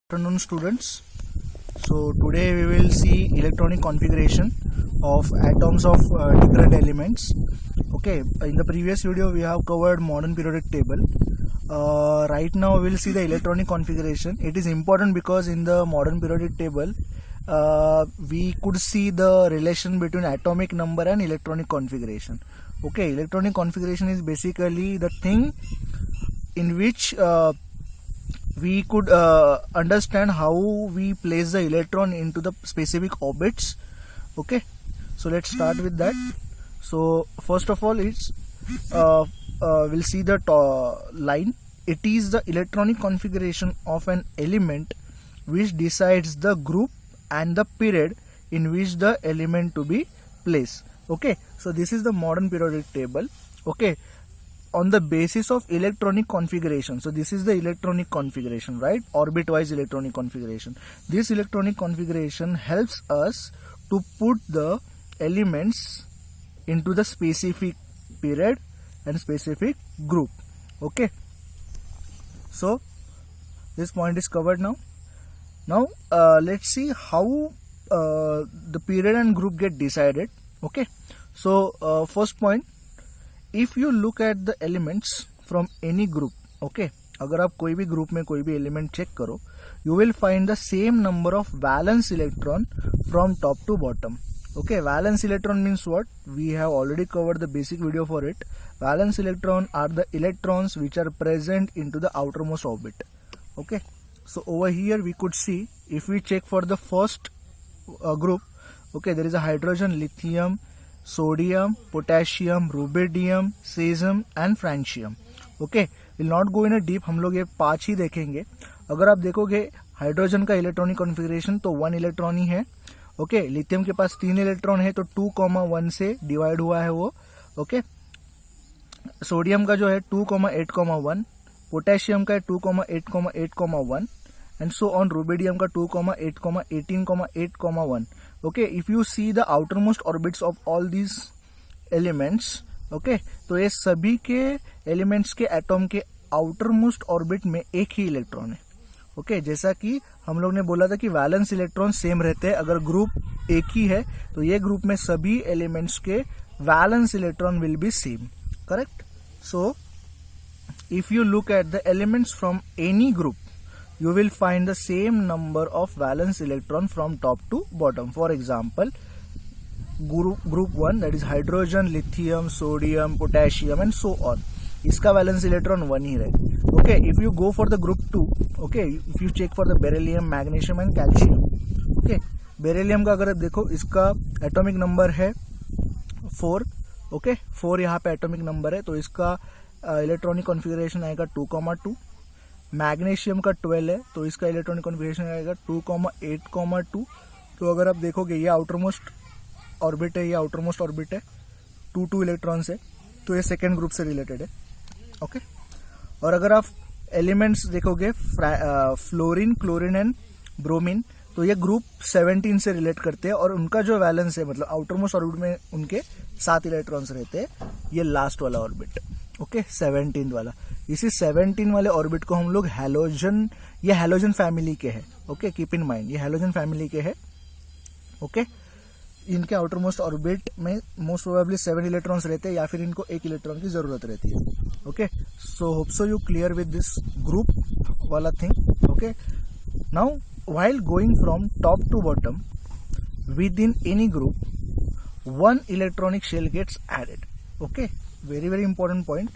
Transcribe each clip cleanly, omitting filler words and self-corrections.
Afternoon students. So today we will see electronic configuration of atoms of different elements. Okay, in the previous video we have covered modern periodic table. Right now we will see the electronic configuration. It is important because in the modern periodic table we could see the relation between atomic number and electronic configuration. Okay, electronic configuration is basically the thing in which we could understand how we place the electron into the specific orbits. Okay, so let's start with that. So first of all, it's we'll see the line. It is the electronic configuration of an element which decides the group and the period in which the element to be placed. Okay, so this is the modern periodic table. Okay, on the basis of electronic configuration. So this is the electronic configuration, right? Orbit wise electronic configuration. This electronic configuration helps us to put the elements into the specific period and specific group. Okay, so this point is covered now. Now let's see how the period and group get decided. Okay, so first point, if you look at the elements from any group, okay, अगर आप कोई भी group में कोई भी element check करो, you will find the same number of valence electron from top to bottom. Okay, valence electron means what? We have already covered the basic video for it. Valence electron are the electrons which are present into the outermost orbit. Okay, so over here we could see, if we check for the first group, okay, there is a hydrogen, lithium, sodium, potassium, rubidium, cesium and francium. Okay, will not go in a deep. हम लोग ये 5 ही देखेंगे. अगर आप देखोगे hydrogen का electronic configuration तो 1 electron ही है. ओके, लिथियम के पास 3 इलेक्ट्रॉन है तो 2,1 से डिवाइड हुआ है वो. ओके, सोडियम का जो है 2,8,1, पोटेशियम का है 2,8,8,1 and so on. रुबिडियम का 2,8,18,8,1. Okay, if you see the outermost orbits of all these elements, okay, तो ये सभी के एलिमेंट्स के एटॉम के आउटरमोस्ट ऑर्बिट में एक ही इलेक्ट्रॉन है. ओके, जैसा कि हम लोग ने बोला था कि वैलेंस इलेक्ट्रॉन सेम रहते हैं. अगर ग्रुप एक ही है तो ये ग्रुप में सभी एलिमेंट्स के valence electron will be same. Correct. So if you look at the elements from any group, you will find the same number of valence electron from top to bottom. For example, group 1, that is hydrogen, lithium, sodium, potassium and so on. इसका valence electron 1 ही रहे. Okay, if you go for the group 2, okay, if you check for the beryllium, magnesium and calcium. Okay, beryllium का अगर देखो, इसका atomic number है 4. Okay, 4 यहाँ पे atomic number है तो इसका electronic configuration आएगा 2,2. मैग्नीशियम का 12 है तो इसका इलेक्ट्रॉनिक कॉन्फ़िगरेशन आएगा 2,8,2. तो अगर आप देखोगे ये आउटरमोस्ट ऑर्बिट है, ये आउटरमोस्ट ऑर्बिट है, 2 इलेक्ट्रॉन्स है तो ये सेकेंड ग्रुप से रिलेटेड है. ओके, और अगर आप एलिमेंट्स देखोगे फ्लोरीन, क्लोरीन एंड ब्रोमीन, तो ये ग्रुप 17 से रिलेट करते हैं और उनका जो वैलेंस है, मतलब आउटरमोस्ट ऑर्बिट में उनके 7 इलेक्ट्रॉन्स रहते हैं. ये लास्ट वाला ऑर्बिट, ओके, 17 वाला. इसी 17 वाले ऑर्बिट को हम लोग हैलोजन, ये हैलोजन फैमिली के हैं. ओके, कीप इन माइंड ये हैलोजन फैमिली के हैं. ओके, इनके आउटरमोस्ट ऑर्बिट में मोस्ट प्रोबेबली 7 इलेक्ट्रॉन्स रहते हैं या फिर इनको 1 इलेक्ट्रॉन की जरूरत रहती है. Okay, so hope so you clear with this group वाला thing. Okay, now while going from top to bottom within any group, 1 electronic shell gets added. Okay, very very important point.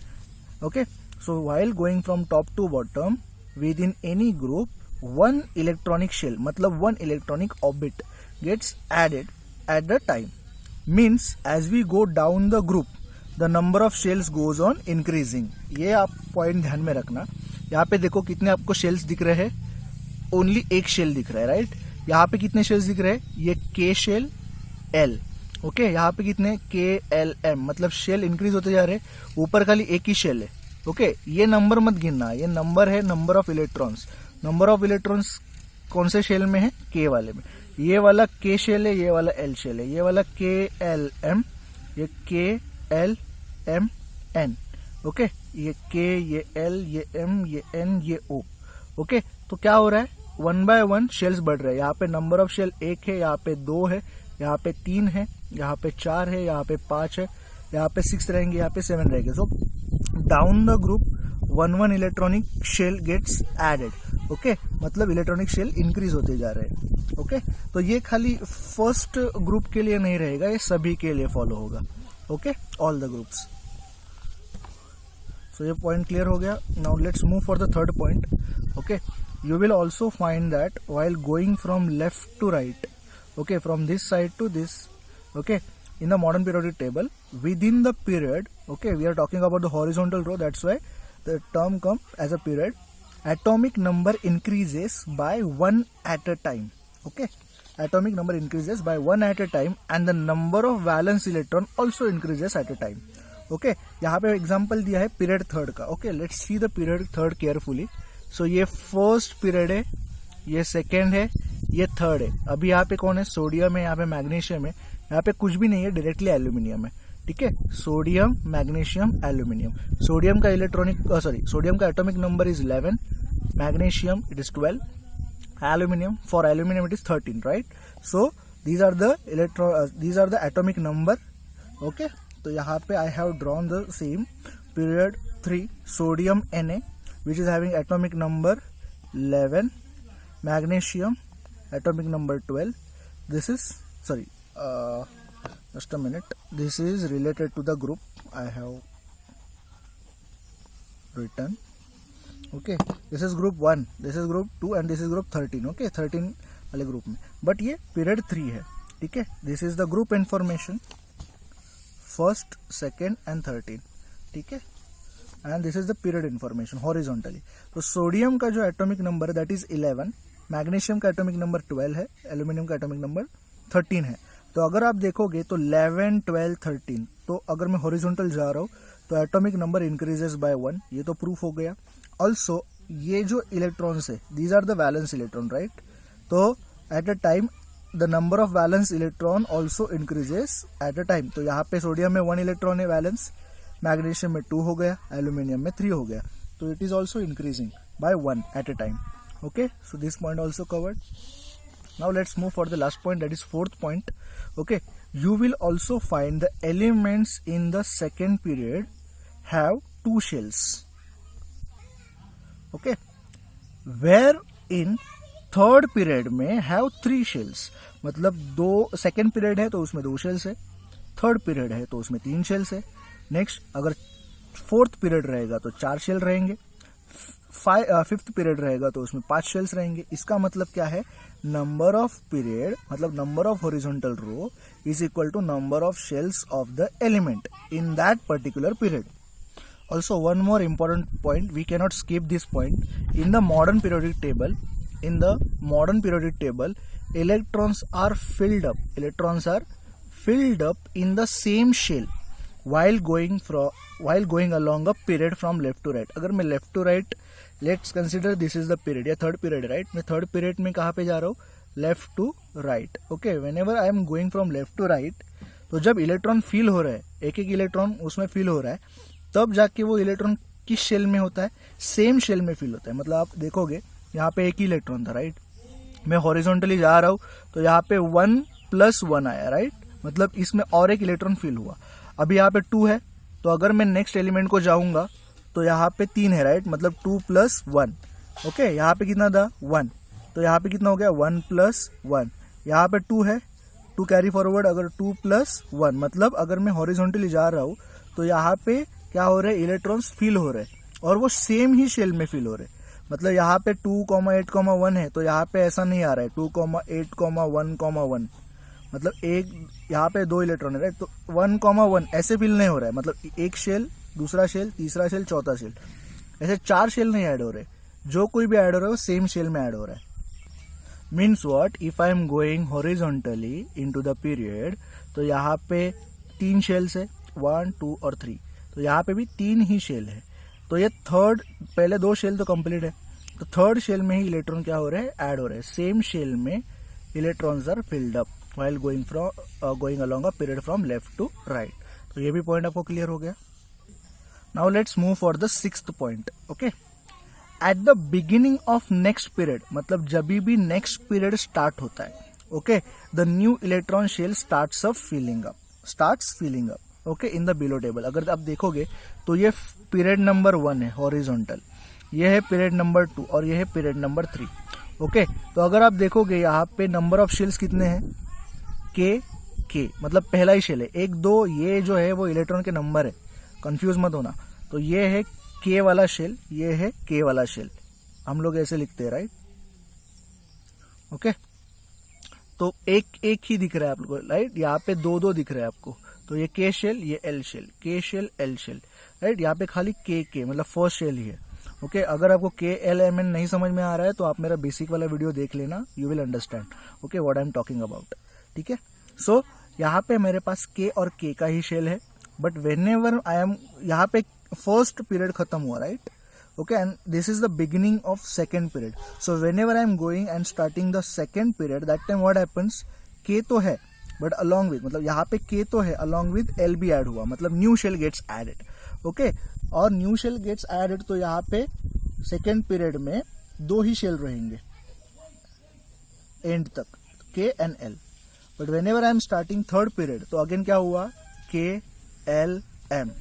Okay, so while going from top to bottom within any group, 1 electronic shell, मतलब 1 electronic orbit gets added at the time. Means as we go down the group, the number of shells goes on increasing. ये आप point ध्यान में रखना. यहाँ पे देखो कितने आपको शेल्स दिख रहे हैं, ओनली एक शेल दिख रहा है, राइट. यहाँ पे कितने शेल्स दिख रहे हैं, ये K शेल L. ओके, यहाँ पे कितने KLM, मतलब शेल इंक्रीज होते जा रहे हैं. ऊपर खाली एक ही शेल है. ओके, ये नंबर मत गिनना, ये नंबर है number of electrons. Number of electrons कौन से शेल में है, K वाले में. ये वाला K शेल है, ये वाला L शेल है. ये वाला KLM, ये KLMN. ओके, ये K, ये L, ये M, ये N, ये O. ओके, तो क्या हो रहा है, वन बाय वन शेल्स बढ़ रहे हैं। यहाँ पे नंबर ऑफ शेल 1 है, यहाँ पे 2 है, यहाँ पे 3 है, यहाँ पे 4 है, यहाँ पे 5 है, यहाँ पे 6 रहेंगे, यहाँ पे 7 रहेंगे। So down the group 1 electronic shell gets added. Okay, मतलब इलेक्ट्रॉनिक शेल इंक्रीज होते जा रहे हैं। ओके, तो ये खाली फर्स्ट ग्रुप के लिए नहीं रहेगा, ये सभी के लिए फॉलो होगा। Okay, all the groups. So ये पॉइंट क्लियर हो गया। Now let's move for the third point. Okay, you will also find that while going from left to right, okay, from this side to this, okay, in the modern periodic table, within the period, okay, we are talking about the horizontal row, that's why the term comes as a period, atomic number increases by 1 at a time. Okay, atomic number increases by 1 at a time and the number of valence electron also increases at a time. Okay, यहाँ पे example दिया है period third का। Okay, let's see the period third carefully. So ये first period है, ये second है, ये थर्ड है। अभी यहाँ पे कौन है? सोडियम है, यहाँ पे मैग्नीशियम है, यहाँ पे कुछ भी नहीं है, डायरेक्टली एल्यूमिनियम है। ठीक है, सोडियम, मैग्नीशियम, एल्यूमिनियम। सोडियम का सोडियम का atomic number is 11, magnesium it is 12, aluminium for aluminium it is 13, right? So these are the atomic number. Okay, तो यहाँ पे I have drawn the same period 3 sodium Na which is having atomic number 11, magnesium atomic number 12. This is just a minute, this is related to the group I have written. Okay, this is group 1, this is group 2 and this is group 13. Okay, 13 वाले group में, but ये period 3 है। ठीक है, this is the group information first, second and 13। ठीक है, and this is the period information horizontally. तो sodium का जो एटॉमिक नंबर है दैट इज 11, मैग्नीशियम का एटॉमिक नंबर 12 है, एल्यूमिनियम का एटॉमिक नंबर 13 है। तो अगर आप देखोगे तो 11, 12, 13, तो अगर मैं हॉरिजॉन्टल जा रहा हूँ तो एटॉमिक नंबर इंक्रीजेस बाय 1, ये तो प्रूफ हो गया। ऑल्सो ये जो इलेक्ट्रॉन्स है these are the valence electron, right? तो at a time the number of valence electron also increases at a time. तो यहाँ पे सोडियम में 1 इलेक्ट्रॉन है वैलेंस, मैग्नीशियम में 2 हो गया, एल्यूमिनियम में 3 हो गया। तो it is also increasing by 1 at a time. Okay, so this point also covered. Now let's move for the last point, that is fourth point. Okay, you will also find the elements in the second period have 2 shells. Okay, where in third period में have 3 shells, मतलब 2 second period है तो उसमें 2 shells है, third period है तो उसमें 3 shells है। नेक्स्ट अगर फोर्थ पीरियड रहेगा तो 4 शेल रहेंगे, फिफ्थ पीरियड रहेगा तो उसमें 5 शेल्स रहेंगे। इसका मतलब क्या है? नंबर ऑफ पीरियड मतलब number of horizontal row is equal to number of shells of the element in that particular period. Also one more important point, we cannot skip this point. In the modern periodic table, electrons are filled up in the same shell while going along a period from left to right. अगर मैं left to right, let's consider this is the period या third period, right? मैं third period में कहाँ पे जा रहा हूँ? Left to right. Okay, whenever I am going from left to right, तो जब इलेक्ट्रॉन फील हो रहा है, एक इलेक्ट्रॉन उसमें फील हो रहा है, तब जाके वो इलेक्ट्रॉन किस शेल में होता है? सेम शेल में फील होता है। मतलब आप देखोगे यहाँ पे एक ही इलेक्ट्रॉन था, राइट? मैं हॉरिजॉन्टली जा रहा हूँ तो यहाँ पे 1+1 आया, राइट? मतलब इसमें और एक इलेक्ट्रॉन फील हुआ। अभी यहाँ पे 2 है, तो अगर मैं नेक्स्ट एलिमेंट को जाऊंगा तो यहाँ पे 3 है, राइट? मतलब 2+1। ओके, यहाँ पे कितना था? 1। तो यहाँ पे कितना हो गया? 1+1। यहाँ पे 2 है, 2 कैरी फॉरवर्ड, अगर 2+1 मतलब अगर मैं हॉरिजॉन्टली जा रहा हूँ तो यहाँ पे क्या हो रहा है? इलेक्ट्रॉन्स फील हो रहे हैं और वो सेम ही शेल में फील हो रहे हैं। मतलब यहाँ पे 2,8,1 है तो यहाँ पे ऐसा नहीं आ रहा है 2,8,1,1, मतलब एक यहाँ पे 2 इलेक्ट्रॉन है, राइट? तो 1,1 ऐसे फील नहीं हो रहा है। मतलब एक शेल, दूसरा शेल, तीसरा शेल, चौथा शेल, ऐसे 4 शेल नहीं ऐड हो रहे। जो कोई भी ऐड हो रहा है वो सेम शेल में ऐड हो रहा है। Means what? If I am going horizontally into the period, तो यहाँ पे 3 शेल्स है, 1, 2 और 3, तो यहाँ पे भी 3 ही शेल है। तो ये थर्ड, पहले 2 शेल तो कंप्लीट है, तो थर्ड शेल में ही इलेक्ट्रॉन क्या हो रहे हैं? ऐड हो रहे हैं। सेम शेल में electrons are filled up while going along a period from left to right. तो ये भी पॉइंट आपको क्लियर हो गया। Now let's move for the 6th point. Okay, at the beginning of next period, मतलब जब भी नेक्स्ट पीरियड स्टार्ट होता है, okay, the new electron shell starts filling up, okay, in the below table. अगर आप देखोगे तो ये पीरियड नंबर 1 है हॉरिजॉन्टल, ये है पीरियड नंबर 2 और ये है पीरियड नंबर 3, ओके। तो अगर आप देखोगे यहाँ पे नंबर ऑफ शेल्स कितने हैं, के मतलब पहला ही शेल है, 1 2, ये जो है वो इलेक्ट्रॉन के नंबर है, कंफ्यूज मत होना। तो ये है के वाला शेल, ये है के वाला शेल, हम लोग ऐसे लिखते हैं, राइट, ओके। तो एक ही दिख रहा है आपको, राइट, यहाँ पे 2 दिख रहा है आपको, तो ये के शेल, ये एल शेल, के शेल एल शेल, राइट। यहाँ पे खाली के मतलब फर्स्ट शेल ही है, ओके। अगर आपको के एल एम एन नहीं समझ में आ रहा है तो आप मेरा बेसिक वाला वीडियो देख लेना, you will understand, okay, what I am talking about, ठीक है। सो यहाँ पे मेरे पास के और के का ही शेल है, बट व्हेनेवर आई एम, यहाँ पे फर्स्ट पीरियड खत्म हुआ, right, okay, and this is the beginning of second period. So whenever I am going and starting the second period, that time what happens, k तो है but along with, मतलब यहाँ पे k तो है, along with l भी add हुआ, मतलब new shell gets added, okay, और new shell gets added, तो यहाँ पे second period में 2 ही shell रहेंगे end तक, k and l, but whenever I am starting third period, तो again क्या हुआ, k l m,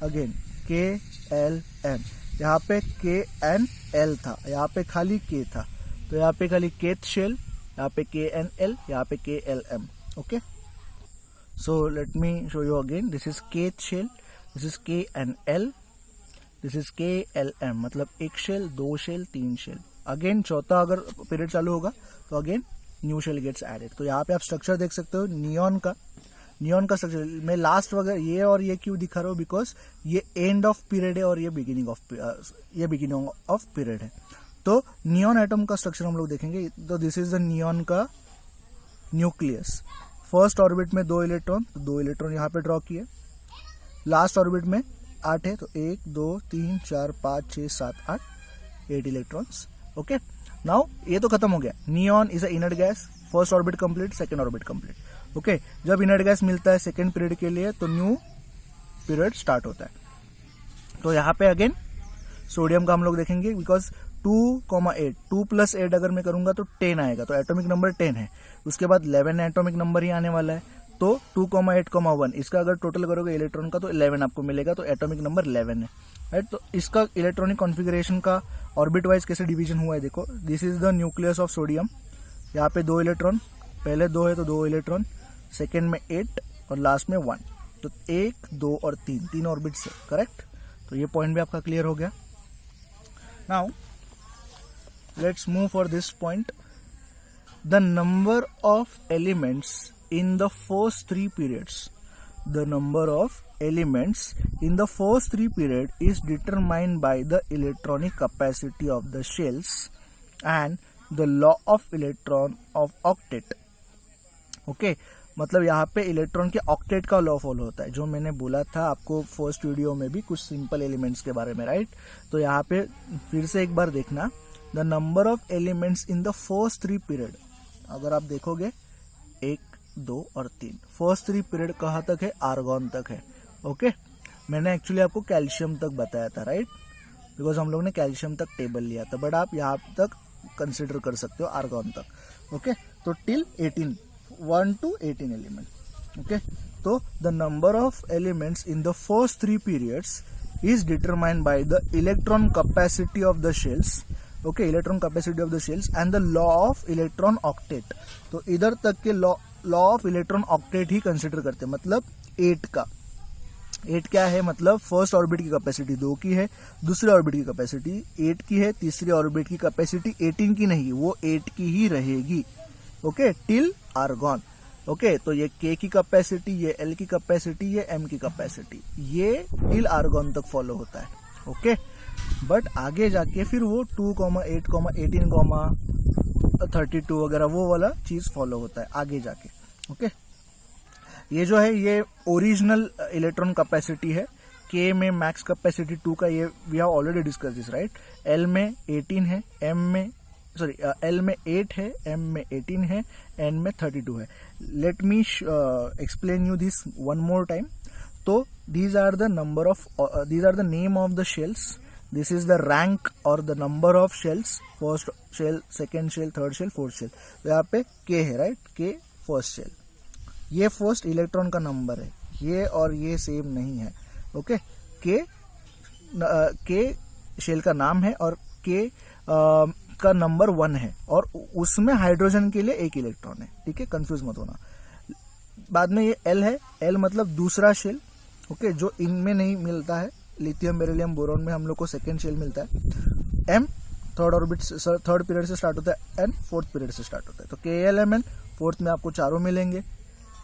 again k l m, यहाँ पे के एन एल था, यहाँ पे खाली के था, तो यहाँ पे खाली केथ शेल, यहाँ पे के एन एल, यहाँ पे K L M, okay. So let me show you again, this is Kth shell, this is K N L, this is K L M, मतलब 1 शेल 2 शेल 3 शेल, अगेन चौथा अगर period चालू होगा तो again new shell gets added. तो यहाँ पे आप स्ट्रक्चर देख सकते हो नियॉन का स्ट्रक्चर, मैं लास्ट वगैरह ये और ये क्यों दिखा रहा हूँ, बिकॉज ये एंड ऑफ पीरियड है और ये बिगिनिंग ऑफ पीरियड है। तो नियॉन एटम का स्ट्रक्चर हम लोग देखेंगे, तो दिस इज द नियॉन का न्यूक्लियस, फर्स्ट ऑर्बिट में 2 इलेक्ट्रॉन, तो 2 इलेक्ट्रॉन यहाँ पे ड्रॉ किए, लास्ट ऑर्बिट में 8 है, तो 1 2 3 4 5 6 7 8 इलेक्ट्रॉन्स, ओके। नाउ ये तो खत्म हो गया, neon is a inert gas, first orbit complete, second orbit complete, okay. जब इनर्ट गैस मिलता है सेकेंड पीरियड के लिए तो न्यू पीरियड स्टार्ट होता है। तो यहाँ पे अगेन सोडियम का हम लोग देखेंगे, बिकॉज 2,8 2 + 8 अगर मैं करूंगा तो 10 आएगा, तो एटॉमिक नंबर 10 है, उसके बाद 11 एटॉमिक नंबर ही आने वाला है, तो 2,8,1 इसका अगर टोटल करोगे इलेक्ट्रॉन का तो 11 आपको मिलेगा, तो एटॉमिक नंबर 11 है, राइट। तो इसका इलेक्ट्रॉनिक कॉन्फ़िगरेशन का ऑर्बिट वाइज कैसे डिवीजन हुआ है देखो, this is the nucleus of sodium, यहाँ पे 2 इलेक्ट्रॉन, पहले 2 है तो 2 इलेक्ट्रॉन, सेकेंड में 8 और लास्ट में 1, तो 1 2 और 3 ऑर्बिट्स है, करेक्ट। तो ये पॉइंट भी आपका क्लियर हो गया। Now let's move for this point, the number of elements in the first 3 periods, the number of elements in the first 3 period is determined by the electronic capacity of the shells and the law of electron of octet, okay। मतलब यहाँ पे electron के octet का law follow होता है, जो मैंने बोला था आपको फर्स्ट वीडियो में भी कुछ सिंपल एलिमेंट्स के बारे में, राइट। तो यहाँ पे फिर से एक बार देखना, the number of elements in the first 3 period, अगर आप देखोगे 1 2 और 3, फर्स्ट 3 पीरियड कहाँ तक है, आर्गॉन तक है, ओके। मैंने एक्चुअली आपको कैल्शियम तक बताया था, राइट, बिकॉज हम लोग ने कैल्शियम तक टेबल लिया था, बट आप यहाँ तक कंसिडर कर सकते हो आर्गॉन तक, ओके। तो टिल 18 1 to 18 एलिमेंट, ओके। तो the number of elements in the first 3 periods is determined by the electron capacity of the shells, okay, electron capacity of the shells and the law of electron octet. तो इधर तक के law of electron octet he consider करते हैं, मतलब 8 का, 8 क्या है, मतलब फर्स्ट ऑर्बिट की कैपेसिटी 2 की है, दूसरे ऑर्बिट की कैपेसिटी 8 की है, तीसरी ऑर्बिट की कैपेसिटी 18 की नहीं, वो 8 की ही रहेगी, ओके, टिल आर्गॉन, ओके। तो ये के की कैपेसिटी, ये एल की कैपेसिटी, ये एम की कैपेसिटी, ये टिल आर्गॉन तक फॉलो होता है, ओके। बट आगे जाके फिर वो 2,8, 18, 32 वगैरह वो वाला चीज फॉलो होता है आगे जाके, ओके। ये जो है ये ओरिजिनल इलेक्ट्रॉन कैपेसिटी है, के में मैक्स कैपेसिटी 2 का, ये we have already discuss this, right. L में 18 है, एल में 8 है, एम में 18 है, एन में 32 है। Let me explain you this one more time. तो these are the name of the shells this is the rank और the number of shells, first shell, second shell, third shell, fourth shell. तो यहाँ पे K है, right, K first shell, ये first electron का नंबर है, ये और ये सेम नहीं है, ओके। के शेल का नाम है और के का नंबर 1 है और उसमें हाइड्रोजन के लिए एक इलेक्ट्रॉन है, ठीक है, कंफ्यूज मत होना। बाद में ये एल है, एल मतलब दूसरा शेल, ओके, जो इनमें नहीं मिलता है, लिथियम, बेरिलियम, बोरॉन में हम लोग को सेकेंड शेल मिलता है। M third orbit, third period से स्टार्ट होता है, एन फोर्थ पीरियड से स्टार्ट होता है। तो के एल एम एन फोर्थ में आपको चारों मिलेंगे,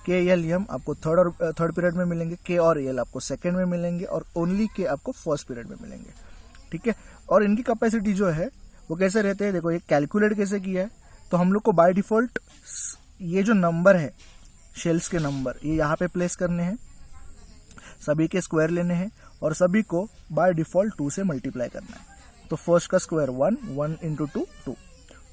के एल एम आपको थर्ड पीरियड में मिलेंगे, के और एल आपको सेकेंड में मिलेंगे और ओनली के आपको फर्स्ट पीरियड में मिलेंगे, ठीक है। और इनकी कैपेसिटी जो है वो कैसे रहते हैं, देखो ये कैलकुलेट कैसे किया है। तो हम लोग को बाय डिफॉल्ट ये जो नंबर है, शेल्स के नंबर, ये यहाँ पे प्लेस करने हैं, सभी के स्क्वायर लेने हैं और सभी को बाय डिफॉल्ट 2 से मल्टीप्लाई करना है। तो फर्स्ट का स्क्वायर 1, 1 इंटू 2, 2,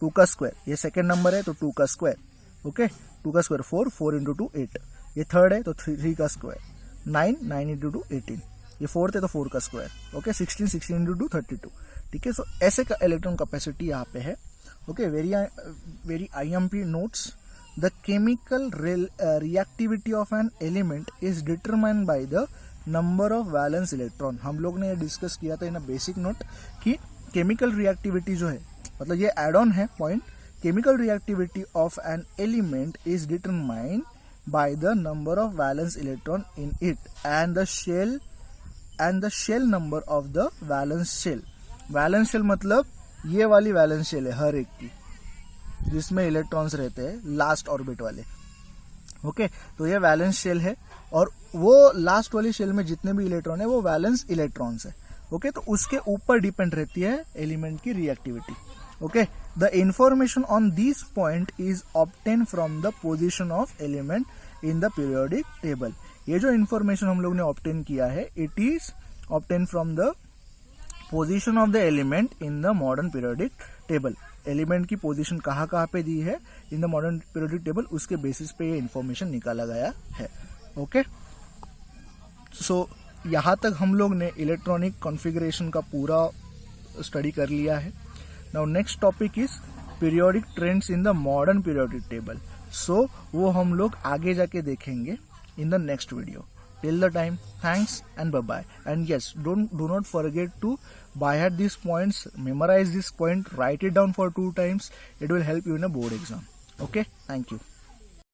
2 का स्क्वायर, ये सेकेंड नंबर है तो 2 का स्क्वायर, ओके, 2 का स्क्वायर 4, 4 इंटू 2 8, ये थर्ड है तो 3 का स्क्वायर 9, 9 इंटू 2 18, ये फोर्थ है तो 4 का स्क्वायर, ओके, 16, 16 इंटू 2 32, ठीक है। सो ऐसे का इलेक्ट्रॉन कैपेसिटी यहाँ पे है, okay. Very IMP notes, the chemical reactivity of an element is determined by the number of valence electron. हम लोग ने डिस्कस किया था इन अ बेसिक नोट कि केमिकल रिएक्टिविटी जो है, मतलब ये एड ऑन है point, chemical reactivity of an element is determined by the number of valence electron in it and the shell number of the valence shell. Valence shell मतलब ये वाली valence shell है हर एक की, जिसमें इलेक्ट्रॉन्स रहते हैं लास्ट ऑर्बिट वाले, ओके। तो ये वैलेंस शेल है और वो लास्ट वाली शेल में जितने भी इलेक्ट्रॉन है वो वैलेंस इलेक्ट्रॉन्स है, ओके। तो उसके ऊपर डिपेंड रहती है एलिमेंट की reactivity, okay. The information on this point is obtain from the position of element in the periodic table. ये जो इंफॉर्मेशन हम लोग ने ऑब्टेन किया है, it is obtain from the position of the element in the modern periodic table. Element की position कहाँ कहाँ पे दी है इन द मॉडर्न पीरियोडिक टेबल, उसके बेसिस पे ये इंफॉर्मेशन निकाला गया है, ओके। सो यहाँ तक हम लोग ने इलेक्ट्रॉनिक कॉन्फ़िगरेशन का पूरा स्टडी कर लिया है। Now next topic is periodic trends in the modern periodic table. So वो हम लोग आगे जाके देखेंगे in the next video. Till the time, thanks and bye bye. And yes, do not forget to by heart these points, memorize this point, write it down for 2 times. It will help you in a board exam. Okay, thank you.